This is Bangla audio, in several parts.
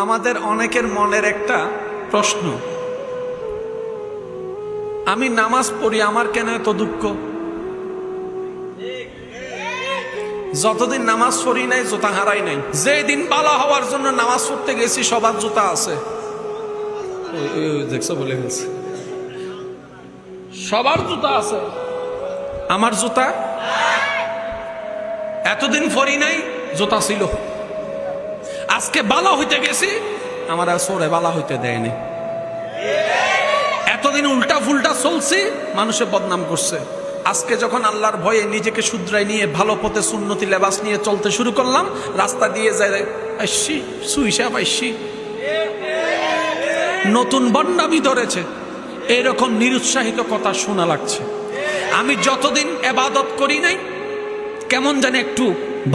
আমাদের অনেকের মনের একটা প্রশ্ন, আমি নামাজ পড়ি, আমার কেন এত দুঃখ? যতদিন নামাজ পড়ি নাই জুতা হারাই নাই। যেদিন বালা হওয়ার জন্য নামাজ পড়তে গেছি সবার জুতা আছে, দেখছো বলে গেছে, সবার জুতা আছে, আমার জুতা এতদিন পড়ি নাই, জুতা ছিল। আজকে বালা হইতে গেছি, আমার আর সোরে বালা হইতে দেয়নি। এতদিন উল্টা ফুলটা চলছি, মানুষে বদনাম করছে। আজকে যখন আল্লাহর ভয়ে নিজেকে শুধরাই নিয়ে ভালো পথে সুন্নতি লেবাস নিয়ে চলতে শুরু করলাম, রাস্তা দিয়ে যায় আইসি সুইসা পাইসি, নতুন বন্ডামি ধরেছে, এরকম নিরুৎসাহিত কথা শোনা লাগছে। আমি যতদিন ইবাদত করি নাই কেমন জানি একটু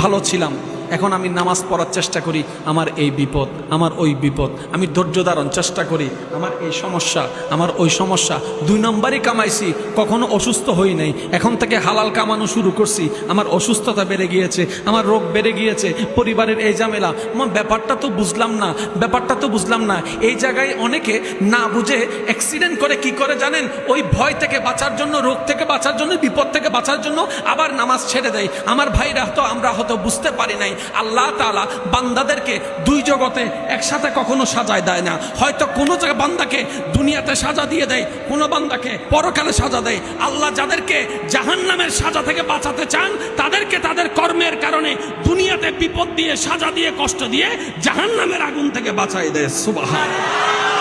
ভালো ছিলাম, এখন আমি নামাজ পড়ার চেষ্টা করি, আমার এই বিপদ, আমার ওই বিপদ, আমি ধৈর্য ধারণ চেষ্টা করি, আমার এই সমস্যা, আমার ওই সমস্যা, 2 নম্বরই কামাইছি, কখনো অসুস্থ হই নাই, এখন থেকে হালাল কামানো শুরু করছি, আমার অসুস্থতা বেড়ে গিয়েছে, আমার রোগ বেড়ে গিয়েছে, পরিবারের এই ঝামেলা, ব্যাপারটা তো বুঝলাম না, ব্যাপারটা তো বুঝলাম না। এই জায়গায় অনেকে না বুঝে অ্যাক্সিডেন্ট করে, কি করে জানেন? ওই ভয় থেকে বাঁচার জন্য, রোগ থেকে বাঁচার জন্য, বিপদ থেকে বাঁচার জন্য আবার নামাজ ছেড়ে দেয়। আমার ভাইরা তো আমরা হয়তো বুঝতে পারি নাই, আল্লাহ তাআলা বান্দাদেরকে 2 জগতে একসাথে কখনো সাজায় দেয় না। হয়তো কোনো জায়গায় বান্দাকে দুনিয়াতে সাজা দিয়ে দেয়, কোনো বান্দাকে পরকালে সাজা দেয়। আল্লাহ যাদেরকে জাহান্নামের সাজা থেকে বাঁচাতে চান, তাদেরকে তাদের কর্মের কারণে দুনিয়াতে বিপদ দিয়ে, সাজা দিয়ে, কষ্ট দিয়ে জাহান্নামের আগুন থেকে বাঁচায় দেয়। সুবহানাল্লাহ।